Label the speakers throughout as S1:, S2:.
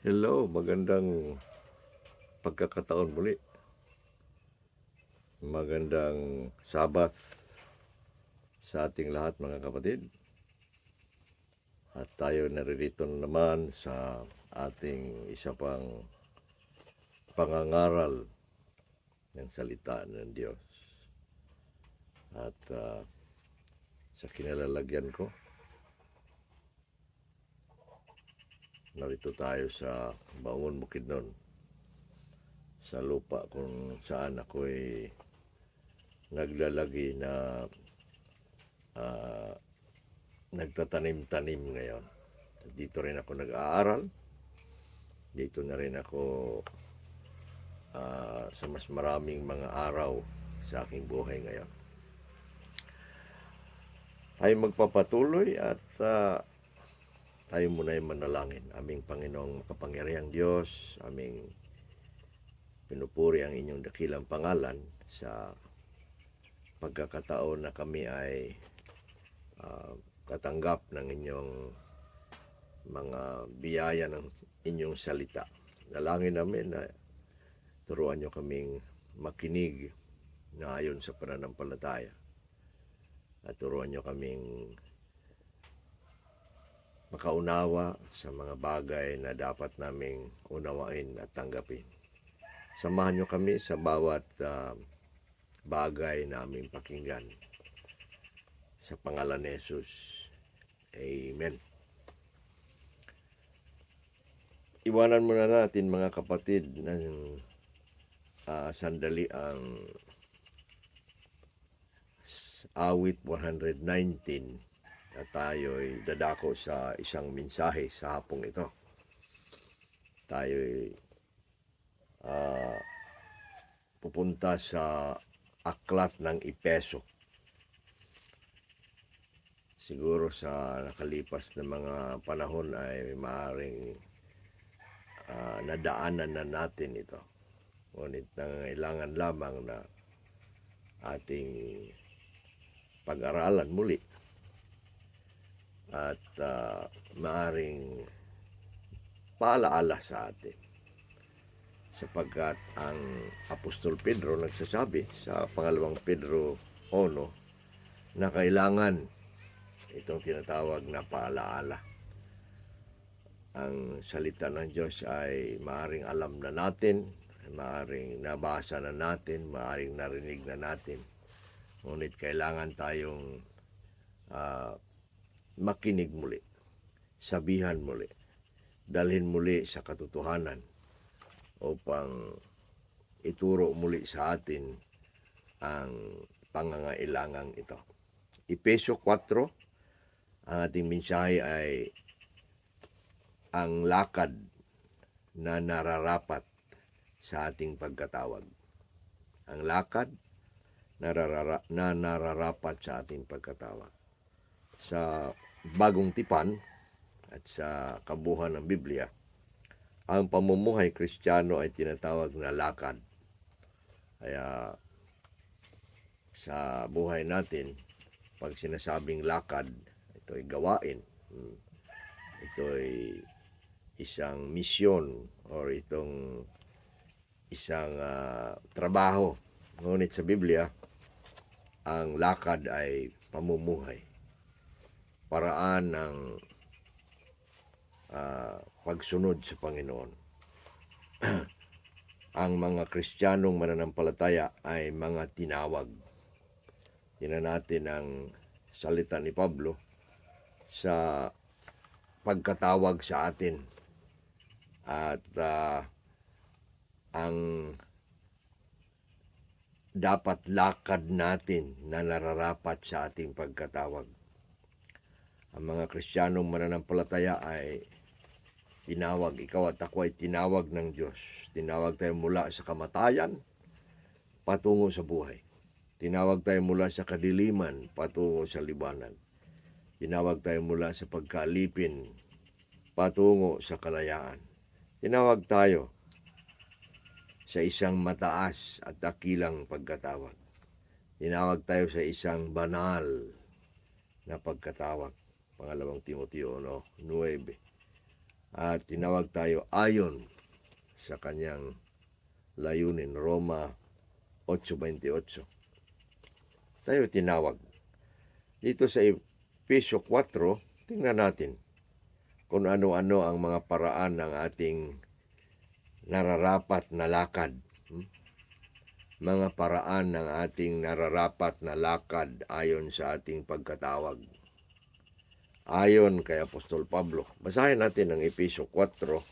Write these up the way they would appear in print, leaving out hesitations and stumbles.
S1: Hello, magandang pagkakataon muli. Magandang Sabat sa ating lahat mga kapatid. At tayo naririto naman sa ating isa pang pangangaral ng salita ng Diyos. At sa kinalalagyan ko, narito tayo sa Bangon Bukidnon, sa lupa kung saan ako'y naglalagi na nagtatanim-tanim ngayon. Dito rin ako nag-aaral. Dito na rin ako sa mas maraming mga araw sa aking buhay ngayon. Tayo magpapatuloy at tayo muna ay manalangin. Aming Panginoong makapangyarihang Diyos, aming pinupuri ang inyong dakilang pangalan sa pagkakataon na kami ay katanggap ng inyong mga biyaya ng inyong salita. Dalangin namin na turuan nyo kaming makinig na ayon sa pananampalataya. At turuan nyo kaming makaunawa sa mga bagay na dapat naming unawain at tanggapin. Samahan nyo kami sa bawat bagay na aming pakinggan. Sa pangalan ni Jesus. Amen. Iwanan muna natin mga kapatid ng sandali ang awit 119 na tayo'y dadako sa isang mensahe sa hapong ito. Tayo'y pupunta sa aklat ng Epeso. Siguro sa nakalipas na mga panahon ay maaaring nadaanan na natin ito. Ngunit nangailangan lamang na ating pag-aralan muli at maaaring paalaala sa atin. Sapagkat ang Apostol Pedro nagsasabi sa pangalawang Pedro 1 na kailangan itong tinatawag na paalaala. Ang salita ng Diyos ay maaaring alam na natin, maaaring nabasa na natin, maaaring narinig na natin. Ngunit kailangan tayong makinig muli, sabihan muli, dalhin muli sa katotohanan upang ituro muli sa atin ang pangangailangang ito. Epeso 4, ang ating mensahe ay ang lakad na nararapat sa ating pagkatawag. Ang lakad na nararapat sa ating pagkatawag. Sa Bagong Tipan at sa kabuuan ng Biblia, ang pamumuhay Kristiyano ay tinatawag na lakad. Kaya sa buhay natin, pag sinasabing lakad, ito ay gawain. Ito ay isang misyon or itong isang trabaho. Ngunit sa Biblia, ang lakad ay pamumuhay. Paraan ng pagsunod sa Panginoon. Ang mga Kristiyanong mananampalataya ay mga tinawag. Tingnan natin ang salita ni Pablo sa pagkatawag sa atin. At ang dapat lakad natin na nararapat sa ating pagkatawag. Ang mga Kristiyanong mananampalataya ay tinawag. Ikaw at ako ay tinawag ng Diyos. Tinawag tayo mula sa kamatayan patungo sa buhay. Tinawag tayo mula sa kadiliman patungo sa liwanag. Tinawag tayo mula sa pagkaalipin patungo sa kalayaan. Tinawag tayo sa isang mataas at dakilang pagkatawag. Tinawag tayo sa isang banal na pagkatawag. Pangalawang Timoteo 1:9. at tinawag tayo ayon sa kanyang layunin. Roma 8:28. Tayo tinawag. Dito sa Efesyo 4, tingnan natin kung ano-ano ang mga paraan ng ating nararapat na lakad. Mga paraan ng ating nararapat na lakad ayon sa ating pagkatawag. Ayon kay Apostol Pablo. Basahin natin ang Efesyo 4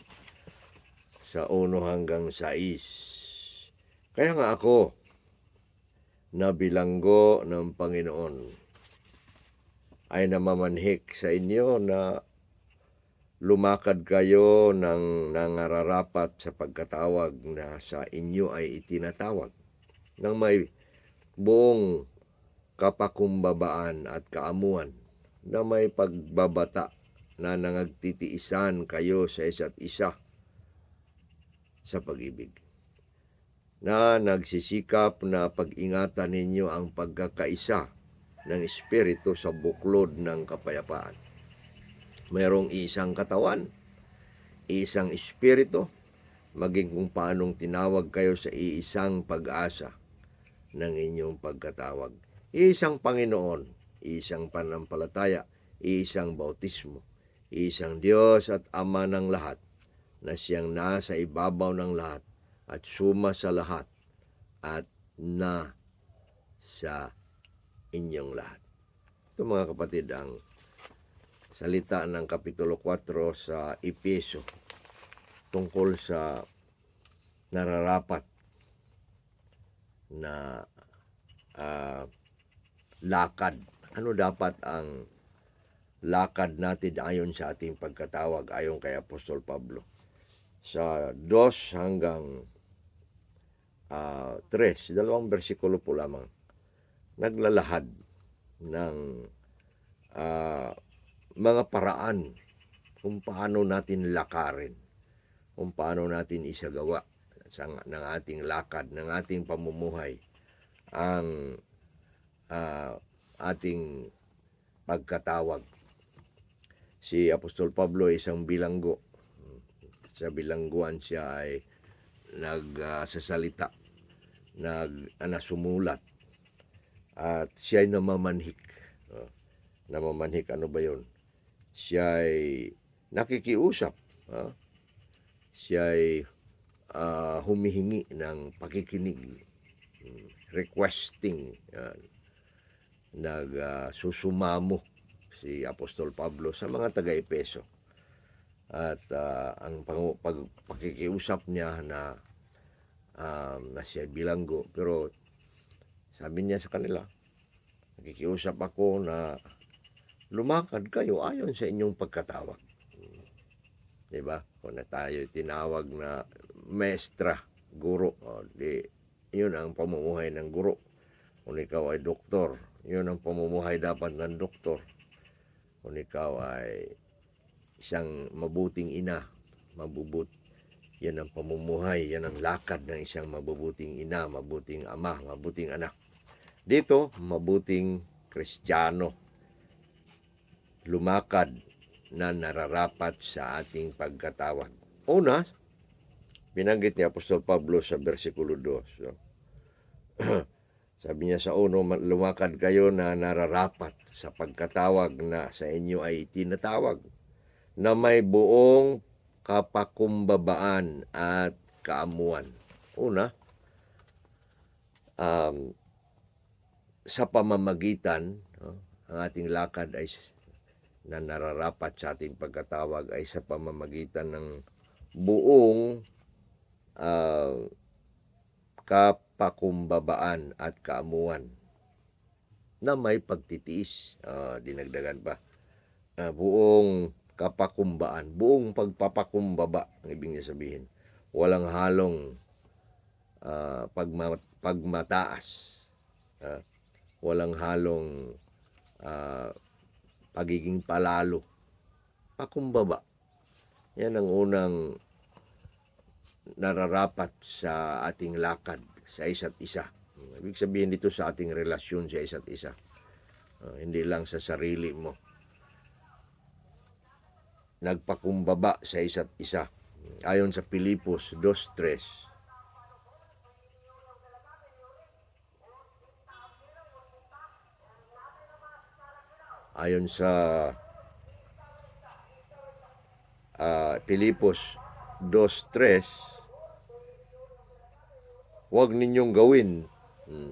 S1: sa 1 hanggang 6. Kaya nga ako, na bilanggo ng Panginoon, ay namamanhik sa inyo na lumakad kayo ng nararapat sa pagkatawag na sa inyo ay itinatawag, ng may buong kapakumbabaan at kaamuan, na may pagbabata na nangagtitiisan kayo sa isa't isa sa pag-ibig, na nagsisikap na pag-ingatan ninyo ang pagkakaisa ng Espiritu sa buklod ng kapayapaan. Mayroong isang katawan, isang Espiritu, maging kung paanong tinawag kayo sa iisang pag-asa ng inyong pagkatawag. Isang Panginoon, isang pananampalataya, isang bautismo, isang Diyos at Ama ng lahat, na siyang nasa ibabaw ng lahat at suma sa lahat at na sa inyong lahat. Ito mga kapatid ang salita ng Kapitulo 4 sa Efesyo tungkol sa nararapat na lakad. Ano dapat ang lakad natin ayon sa ating pagkatawag, ayon kay Apostol Pablo? Sa 2 hanggang 3, dalawang bersikulo po lamang, naglalahad ng mga paraan kung paano natin lakarin, kung paano natin isagawa ng ating lakad, ng ating pamumuhay, ang ating pagkatawag. Si Apostol Pablo ay isang bilanggo. Sa bilangguan siya ay nagsasalita, nasumulat, at siya ay namamanhik. Namamanhik, ano ba yun? Siya ay nakikiusap. Siya ay humihingi ng pakikinig, requesting. Nagsusumamo si Apostol Pablo sa mga taga-Efeso. At ang pakikiusap niya na siya bilanggo, pero sabi niya sa kanila, nakikiusap ako na lumakad kayo ayon sa inyong pagkatawag. Diba? Kung na tayo tinawag na maestra, guro, yun ang pamumuhay ng guro. Kung ikaw ay doktor, yun ang pamumuhay dapat ng doktor. Kung ikaw ay isang mabuting ina, yan ang pamumuhay, yan ang lakad ng isang mabubuting ina, mabuting ama, mabuting anak. Dito, mabuting Kristiyano, lumakad na nararapat sa ating pagkatawag. Una, binanggit ni Apostol Pablo sa versikulo 2. So, sabi niya sa 1, lumakad kayo na nararapat sa pagkatawag na sa inyo ay itinatawag, na may buong kapakumbabaan at kaamuan. Una, sa pamamagitan, ang ating lakad ay na nararapat sa ating pagkatawag ay sa pamamagitan ng buong kapakumbabaan at kaamuan na may pagtitiis. Dinagdagan pa, buong kapakumbaan, buong pagpapakumbaba, ang ibig niya sabihin. Walang halong pagmataas, walang halong pagiging palalo, pakumbaba. Yan ang unang nararapat sa ating lakad sa isa't isa. Ibig sabihin dito sa ating relasyon sa isa't isa, hindi lang sa sarili mo. nagpakumbaba sa isa't isa. Ayon sa Pilipos 2:3. Ayon sa Pilipos 2:3, huwag ninyong gawin,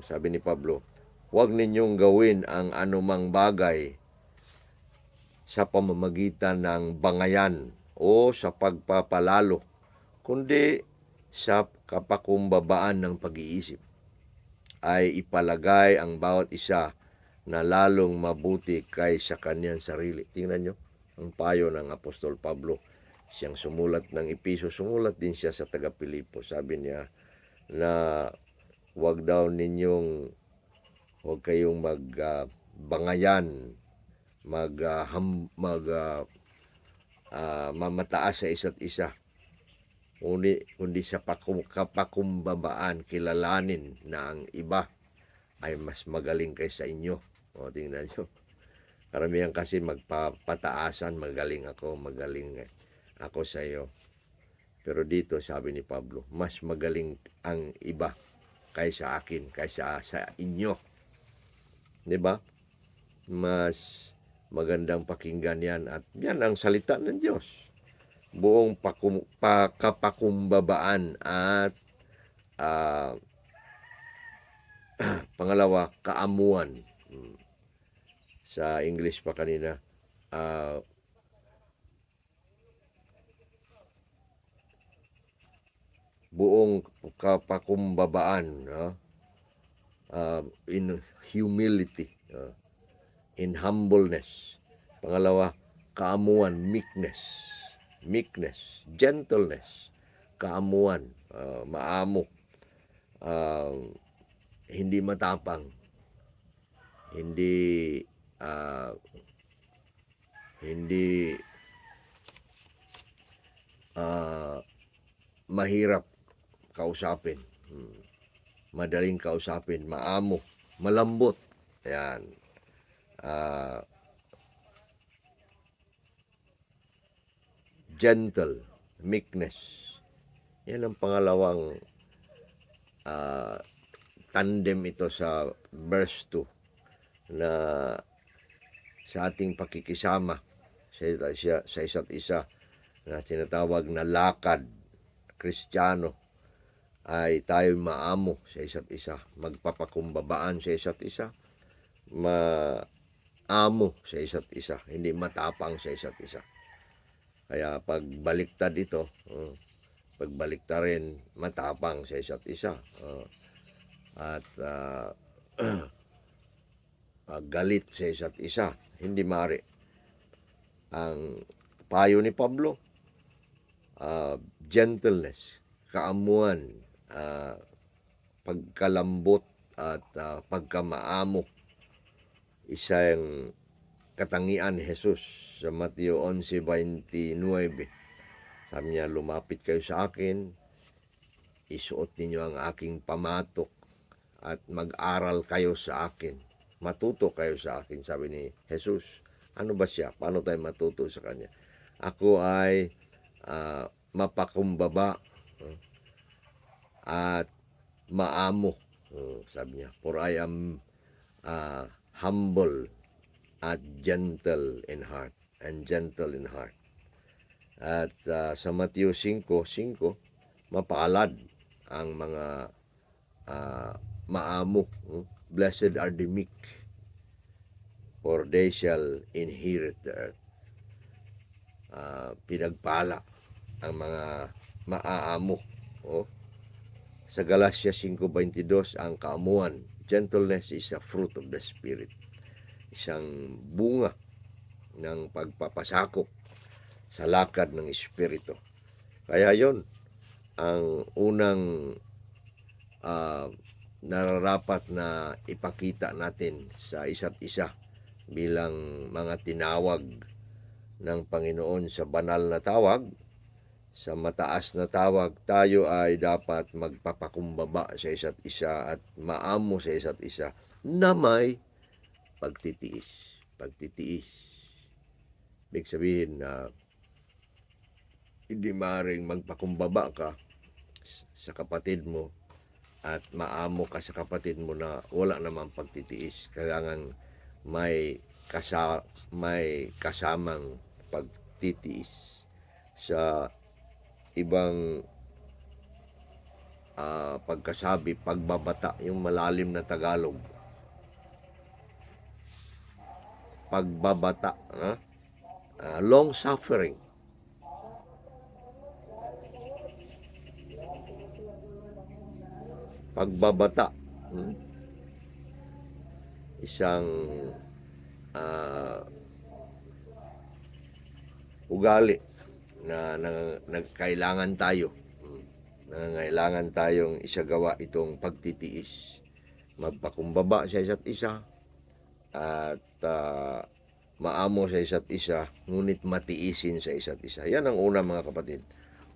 S1: sabi ni Pablo, huwag ninyong gawin ang anumang bagay sa pamamagitan ng bangayan o sa pagpapalalo, kundi sa kapakumbabaan ng pag-iisip ay ipalagay ang bawat isa na lalong mabuti kaysa kanyang sarili. Tingnan nyo ang payo ng Apostol Pablo. Siyang sumulat ng Episo, sumulat din siya sa taga-Pilipos. Sabi niya na huwag kayong magbangayan, mamataas sa isa't isa, kundi sa kapakumbabaan, kilalanin na ang iba ay mas magaling kaysa inyo. O, tingnan nyo. Karamihan kasi magpapataasan, magaling ako sa iyo. Pero dito, sabi ni Pablo, mas magaling ang iba kaysa akin, kaysa sa inyo. Diba? Mas magandang pakinggan yan. At yan ang salita ng Diyos. Buong kapakumbabaan at pangalawa, kaamuan. Sa English pa kanina, buong kapakumbabaan, in humility, in humbleness. Pangalawa, kaamuan, meekness, gentleness, kaamuan, maamo, hindi matapang, hindi mahirap kausapin, madaling kausapin, maamo, malambot. Ayan. Gentle, meekness. Yan ang pangalawang tandem ito sa verse 2 na sa ating pakikisama sa isa't isa na tinatawag na lakad Kristiyano ay tayo maamo sa isa't isa, magpapakumbabaan sa isa't isa, maamo sa isa't isa, hindi matapang sa isa't isa. Kaya pagbaliktad ito, pagbaliktarin, matapang sa isa't isa, at galit sa isa't isa, hindi mari. Ang payo ni Pablo, gentleness, kaamuan, pagkalambot at pagkamaamo, isang katangian ni Jesus sa Mateo 11:29. Sabi niya, lumapit kayo sa akin, isuot ninyo ang aking pamatok at mag-aral kayo sa akin. Matuto kayo sa akin, sabi ni Jesus. Ano ba siya? Paano tayo matuto sa kanya? Ako ay mapakumbaba at maamo, sabi niya. For I am humble at gentle in heart. At sa Mateo 5:5, mapaalad ang mga maamo. Blessed are the meek, for they shall inherit the earth. Pinagpala ang mga maaamo. Sa Galatia 5:22, ang kaamuan, gentleness is a fruit of the Spirit. Isang bunga ng pagpapasakop sa lakad ng Espiritu. Kaya yon ang unang nararapat na ipakita natin sa isa't isa bilang mga tinawag ng Panginoon sa banal na tawag, sa mataas na tawag. Tayo ay dapat magpapakumbaba sa isa't isa at maamo sa isa't isa na may pagtitiis. Ibig sabihin na hindi maaaring magpakumbaba ka sa kapatid mo at maamo ka sa kapatid mo na wala namang pagtitiis. Kailangan may kasamang pagtitiis. Sa ibang pagkasabi, pagbabata, yung malalim na Tagalog. Pagbabata, long suffering. Pagbabata, isang ugali na nagkailangan tayo. Nangangailangan tayong isagawa itong pagtitiis. Magpakumbaba sa isa't isa at maamo sa isa't isa, ngunit matiisin sa isa't isa. Yan ang una, mga kapatid,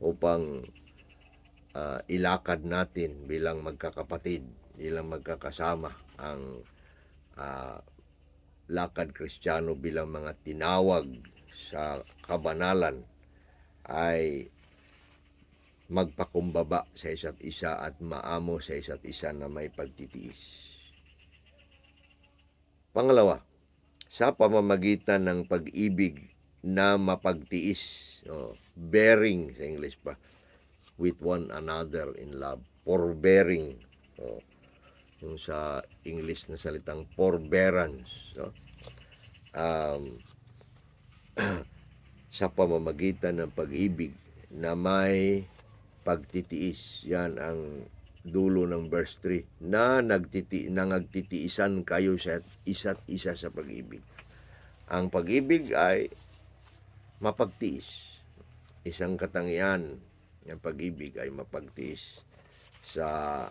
S1: upang ilakad natin bilang magkakapatid, bilang magkakasama ang lakad Kristiyano bilang mga tinawag sa kabanalan ay magpakumbaba sa isa't isa at maamo sa isa't isa na may pagtitiis. Pangalawa, sa pamamagitan ng pag-ibig na mapagtiis, bearing sa English pa, with one another in love, forbearing, yung sa English na salitang forbearance, sa pamamagitan ng pag-ibig na may pagtitiis. Yan ang dulo ng verse 3, na nagtitiisan kayo sa isa't isa sa pag-ibig. Ang pag-ibig ay mapagtiis. Isang katangian ng pag-ibig ay mapagtiis. Sa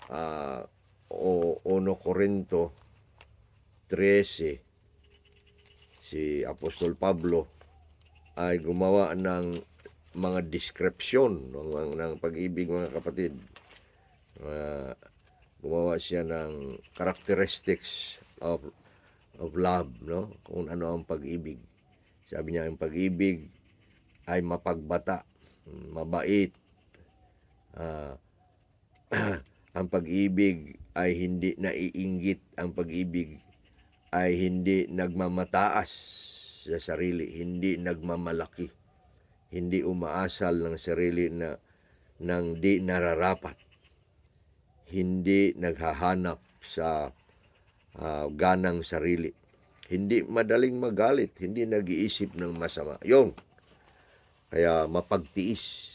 S1: 1 Corinto 13, si Apostol Pablo ay gumawa ng mga description ng pag-ibig, mga kapatid. Gumawa siya ng characteristics of love, kung ano ang pag-ibig. Sabi niya, ang pag-ibig ay mapagbata, mabait. Ang pag-ibig ay hindi naiinggit. Ang pag-ibig ay hindi nagmamataas sa sarili, hindi nagmamalaki, hindi umaasal ng sarili ng di nararapat, hindi naghahanap sa ganang sarili, hindi madaling magalit, hindi nag-iisip ng masama. Yun, kaya mapagtiis.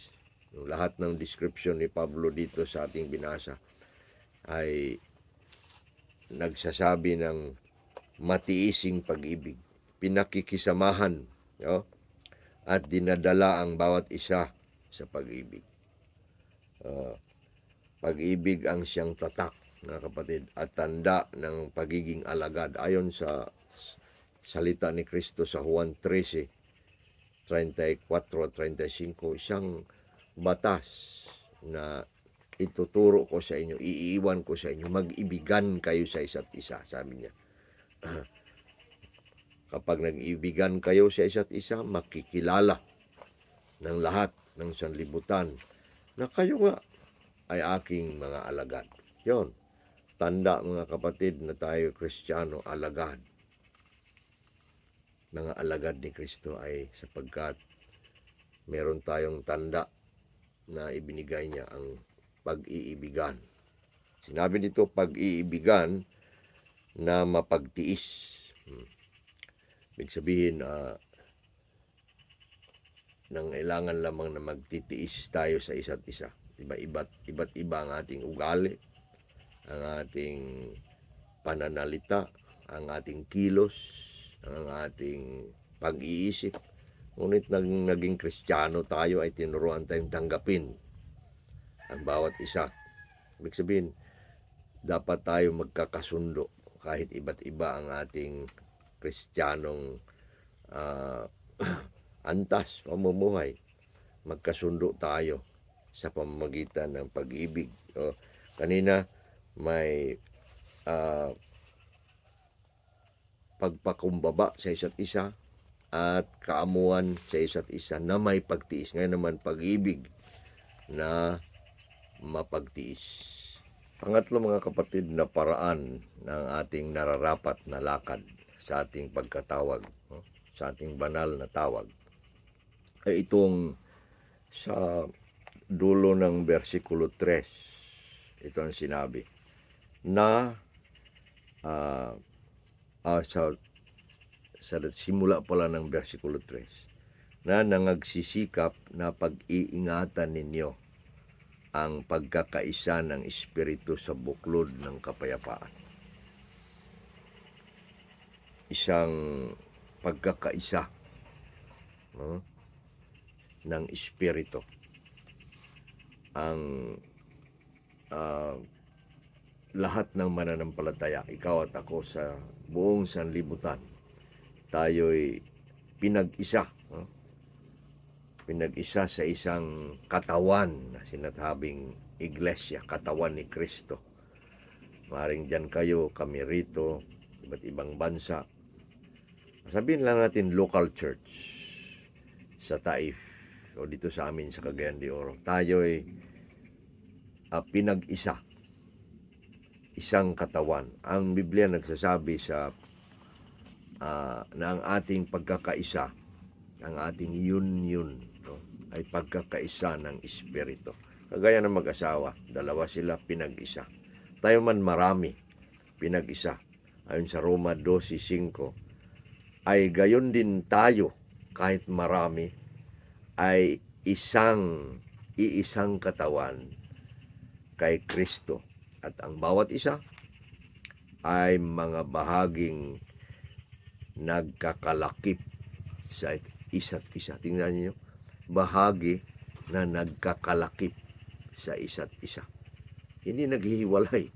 S1: Yung lahat ng description ni Pablo dito sa ating binasa ay nagsasabi ng matiising pag-ibig, pinakikisamahan, at dinadala ang bawat isa sa pag-ibig. Pag-ibig ang siyang tatak, mga kapatid, at tanda ng pagiging alagad. Ayon sa salita ni Kristo sa Juan 13:34-35, isang batas na ituturo ko sa inyo, iiwan ko sa inyo, mag-ibigan kayo sa isa't isa, sabi niya. Kapag nag-ibigan kayo sa isa't isa, makikilala ng lahat ng sanlibutan na kayo nga ay aking mga alagad. Yon, tanda, mga kapatid, na tayo Kristiyano, alagad. Mga alagad ni Kristo ay sapagkat meron tayong tanda na ibinigay niya, ang pag-iibigan. Sinabi dito, pag-iibigan na mapagtiis. Ibig sabihin, nangailangan lamang na magtitiis tayo sa isa't isa. Iba't iba ang ating ugali, ang ating pananalita, ang ating kilos, ang ating pag-iisip. Ngunit naging Kristiyano tayo ay tinuruan tayong tanggapin ang bawat isa. Ibig sabihin, dapat tayo magkakasundo kahit iba't iba ang ating Kristiyanong antas, pamumuhay. Magkasundo tayo sa pamamagitan ng pag-ibig. Kanina may pagpakumbaba sa isa't isa, at kaamuan sa isa't isa na may pagtiis. Ngayon naman pag-ibig na mapagtiis. Pangatlo mga kapatid na paraan ng ating nararapat na lakad sa ating pagkatawag, no? Sa ating banal na tawag ay itong sa dulo ng versikulo 3. Ito ang sinabi na sa simula pala ng versikulo 3 na nangagsisikap na pag-iingatan ninyo ang pagkakaisa ng Espiritu sa buklod ng kapayapaan. Isang pagkakaisa, no, ng Espiritu. Ang lahat ng mananampalataya, ikaw at ako sa buong sanlibutan, tayo'y pinag-isa, no? Pinag-isa sa isang katawan na sinasabing iglesia, katawan ni Kristo. Maring dyan kayo, kami rito, iba't ibang bansa. Sabihin lang natin local church sa Taif o dito sa amin sa Cagayan de Oro. Tayo'y pinag-isa, isang katawan. Ang Biblia nagsasabi sa na ang ating pagkakaisa, ang ating union, no, ay pagkakaisa ng Espiritu. Kagaya ng mag-asawa, dalawa sila pinag-isa. Tayo man marami, pinag-isa. Ayon sa Roma 12:5, ay gayon din tayo, kahit marami, ay iisang katawan kay Kristo. At ang bawat isa ay mga bahaging nagkakalakip sa isa't isa. Tingnan niyo, bahagi na nagkakalakip sa isa't isa. Hindi naghihiwalay.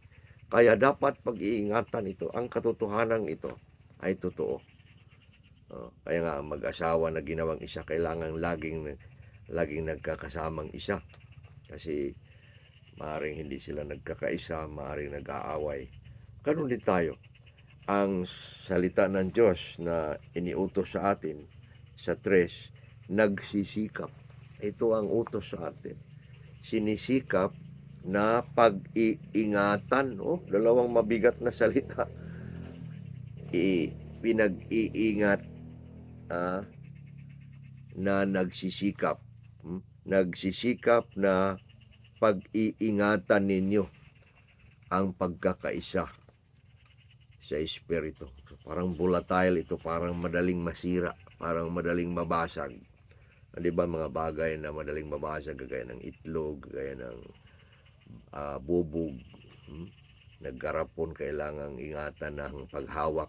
S1: Kaya dapat pag-iingatan ito. Ang katotohanan ito ay totoo. Kaya nga ang mag-asawa na ginawang isa, kailangan laging nagkakasamang isa. Kasi maaaring hindi sila nagkakaisa, maaaring nag-aaway. Ganun din tayo. Ang salita ng Diyos na iniutos sa atin sa 3, nagsisikap. Ito ang utos sa atin. Sinisikap na pag-iingatan. Dalawang mabigat na salita. Pinag-iingat na nagsisikap. Nagsisikap na pag-iingatan ninyo ang pagkakaisa sa Espiritu. So, parang volatile ito, parang madaling masira, parang madaling mabasag. Di ba mga bagay na madaling mabasag, gaya ng itlog, gaya ng bubog, naggarapon, kailangang ingatan ng paghawak,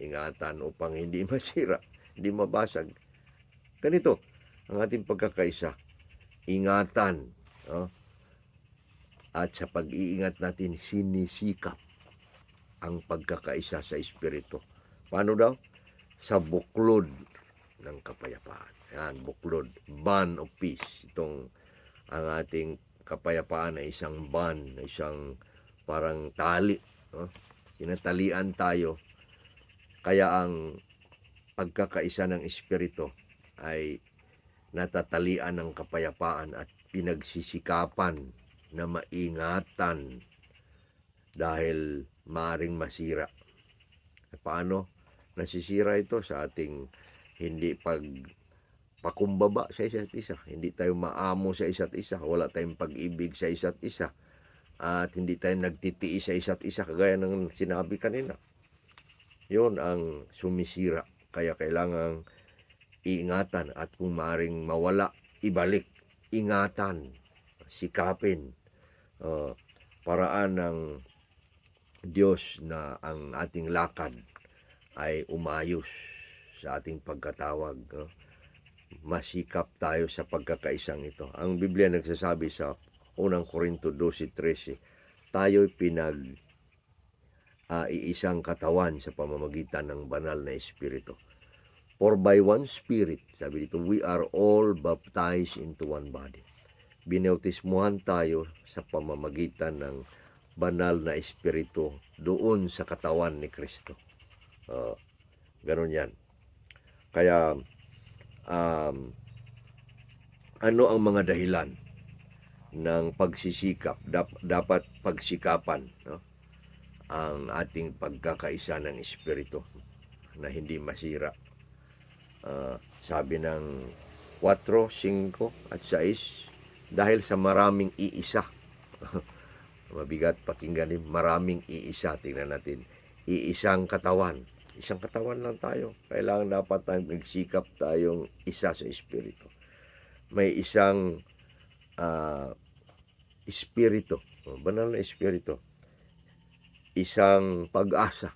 S1: ingatan upang hindi masira, hindi mabasag. Ganito ang ating pagkakaisa, ingatan, at sa pag-iingat natin sinisikap ang pagkakaisa sa Espiritu. Paano daw? Sa buklod ng kapayapaan. Yan, buklod, bond of peace. Itong ang ating kapayapaan ay isang bond, isang parang tali, tinatalian tayo. Kaya ang pagkakaisa ng Espiritu ay natatalian ng kapayapaan at pinagsisikapan na maingatan dahil maaring masira. Paano nasisira ito? Sa ating hindi pakumbaba sa isa't isa. Hindi tayo maamo sa isa't isa. Wala tayong pag-ibig sa isa't isa. At hindi tayo nagtitiis sa isa't isa, kagaya ng sinabi kanina. Yun ang sumisira. Kaya kailangang iingatan, at kung maaring mawala, ibalik. Ingatan, sikapin. Paraan ng Diyos na ang ating lakad ay umayos sa ating pagkatawag. Masikap tayo sa pagkakaisang ito. Ang Biblia nagsasabi sa 1 Corinto 12:13, tayo'y iisang katawan sa pamamagitan ng banal na Espiritu. For by one Spirit, sabi dito, we are all baptized into one body. Binautismuhan tayo sa pamamagitan ng banal na Espiritu doon sa katawan ni Kristo. Ganun yan. Kaya um, ano ang mga dahilan ng pagsisikap? Dapat pagsikapan, no? Ang ating pagkakaisa ng espiritu na hindi masira. Sabi ng 4, 5 at 6, dahil sa maraming iisa. Mabigat pakinggan din, maraming iisa. Tingnan natin, iisang katawan. Isang katawan lang tayo. Kailangan dapat tayong magsikap tayong isa sa espiritu. May isang espiritu, banal na espiritu. Isang pag-asa.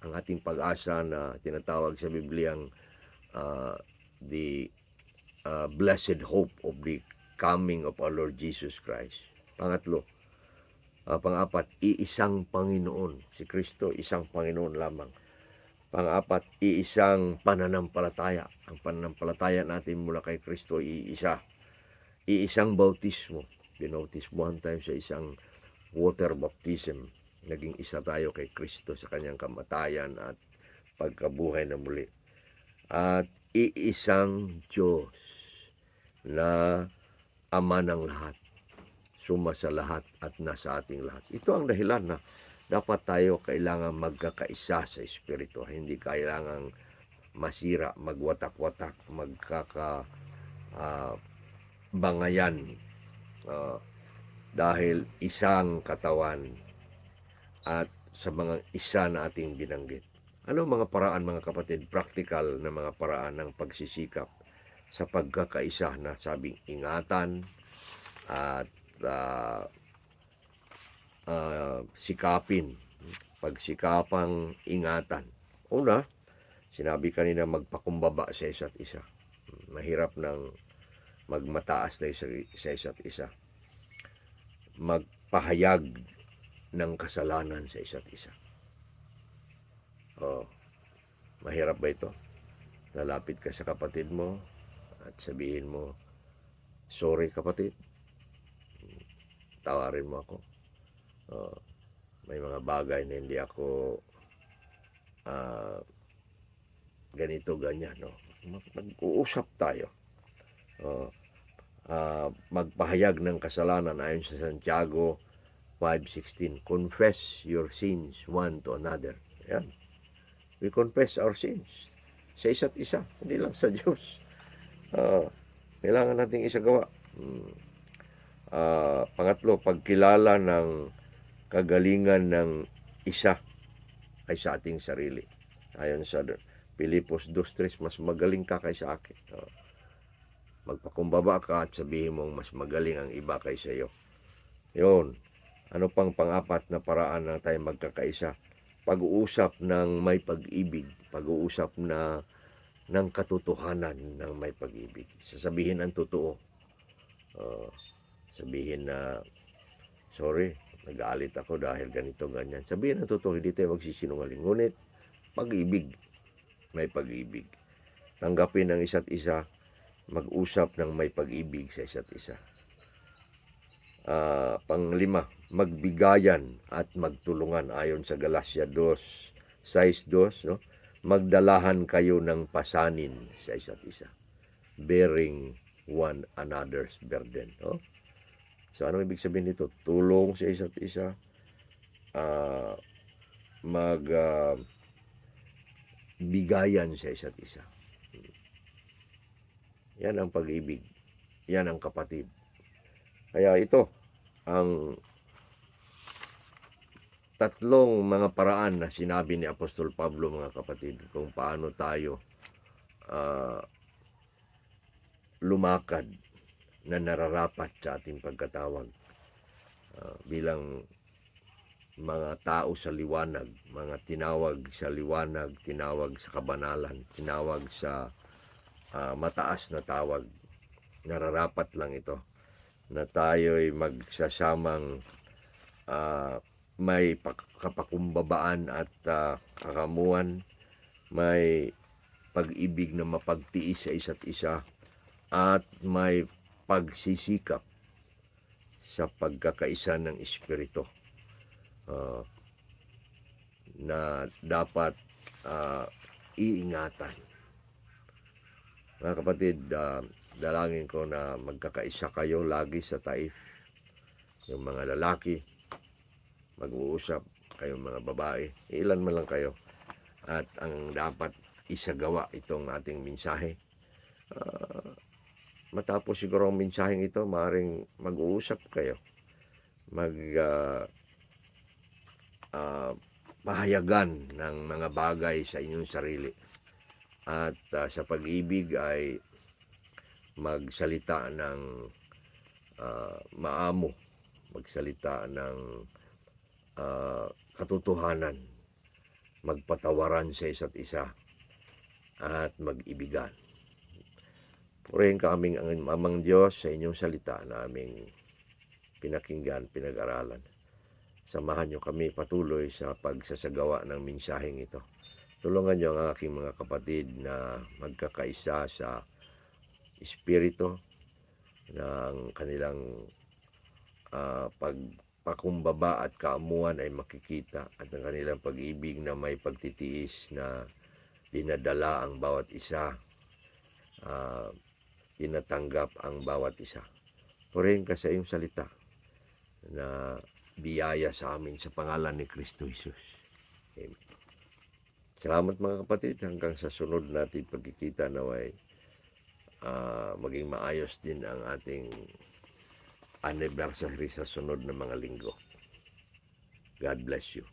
S1: Ang ating pag-asa na tinatawag sa Bibliang the blessed hope of the coming of our Lord Jesus Christ. Pangatlo, pang-apat, iisang Panginoon. Si Kristo, isang Panginoon lamang. Pang-apat, iisang pananampalataya. Ang pananampalataya natin mula kay Kristo, iisa. Iisang bautismo. Binautismohan tayo sa isang water baptism. Naging isa tayo kay Kristo sa kanyang kamatayan at pagkabuhay na muli. At iisang Diyos na Ama ng lahat, suma sa lahat at nasa ating lahat. Ito ang dahilan na dapat tayo kailangan magkakaisa sa espiritu. Hindi kailangang masira, magwatak-watak, bangayan, dahil isang katawan at sa mga isa na ating binanggit. Ano mga paraan, mga kapatid, practical na mga paraan ng pagsisikap sa pagkakaisa na sabing ingatan at sikapin, pagsikapang ingatan. Una, sinabi kanina magpakumbaba sa isa't isa. Mahirap ng magmataas na sa isa't isa. Magpahayag ng kasalanan sa isa't isa. Mahirap ba ito? Lalapit ka sa kapatid mo at sabihin mo, sorry kapatid, tawarin mo ako. May mga bagay na hindi ako ganito, ganyan. No? Mag-uusap tayo. Magpahayag ng kasalanan ayon sa Santiago 5:16. Confess your sins one to another. Yan. We confess our sins sa isa't isa, hindi lang sa Diyos. Kailangan nating isagawa. Pangatlo, pagkilala ng kagalingan ng isa ay sa ating sarili. Ayon sa Pilipos 2:3, mas magaling ka kaysa akin. Magpakumbaba ka at sabihin mong mas magaling ang iba kaysa iyo. Yun. Ano pang pang-apat na paraan na tayo magkakaisa? Pag-uusap ng may pag-ibig. Pag-uusap na ng katotohanan ng may pag-ibig. Sasabihin ang totoo. Sabihin na, sorry, nag-aalit ako dahil ganito, ganyan. Sabihin ang totoo, hindi tayo magsisinungaling. Ngunit, pag-ibig. May pag-ibig. Tanggapin ang isa't isa. Mag-usap ng may pag-ibig sa isa't isa. Panglima, magbigayan at magtulungan ayon sa Galatia 6:2, no? Magdalahan kayo ng pasanin sa isa't isa, bearing one another's burden. No? So ano ibig sabihin nito? Tulong sa isa't isa, bigayan sa isa't isa. Yan ang pag-ibig. Yan ang kapatid. Kaya ito ang tatlong mga paraan na sinabi ni Apostol Pablo, mga kapatid, kung paano tayo lumakad na nararapat sa ating pagkatawag bilang mga tao sa liwanag, mga tinawag sa liwanag, tinawag sa kabanalan, tinawag sa mataas na tawag. Nararapat lang ito na tayo'y magsasamang may kapakumbabaan at kakamuan, may pag-ibig na mapagtiis sa isa't isa, at may pagsisikap sa pagkakaisa ng espiritu na dapat iingatan. Mga kapatid, dalangin ko na magkakaisa kayo lagi sa taif. Yung mga lalaki, mag-uusap, kayong mga babae, ilan man lang kayo. At ang dapat isagawa itong ating mensahe. Matapos siguro ang mensaheng ito, maaaring mag-uusap kayo. Pahayagan ng mga bagay sa inyong sarili. At sa pag-ibig ay magsalita ng maamo, magsalita ng katotohanan, magpatawaran sa isa't isa, at mag-ibigan. Purihin ka aming ang Amang Diyos sa inyong salita na aming pinakinggan, pinag-aralan. Samahan niyo kami patuloy sa pagsasagawa ng mensaheng ito. Tulungan niyo ang aking mga kapatid na magkakaisa sa espiritu, ng kanilang pagpakumbaba at kaamuan ay makikita, at ang kanilang pag-ibig na may pagtitiis na dinadala ang bawat isa, tinatanggap ang bawat isa. Purihin ka sa iyong salita na biyaya sa amin sa pangalan ni Kristo Jesus. Amen. Salamat mga kapatid, hanggang sa sunod natin pagkikita naway maging maayos din ang ating anniversary sa sunod na mga linggo. God bless you.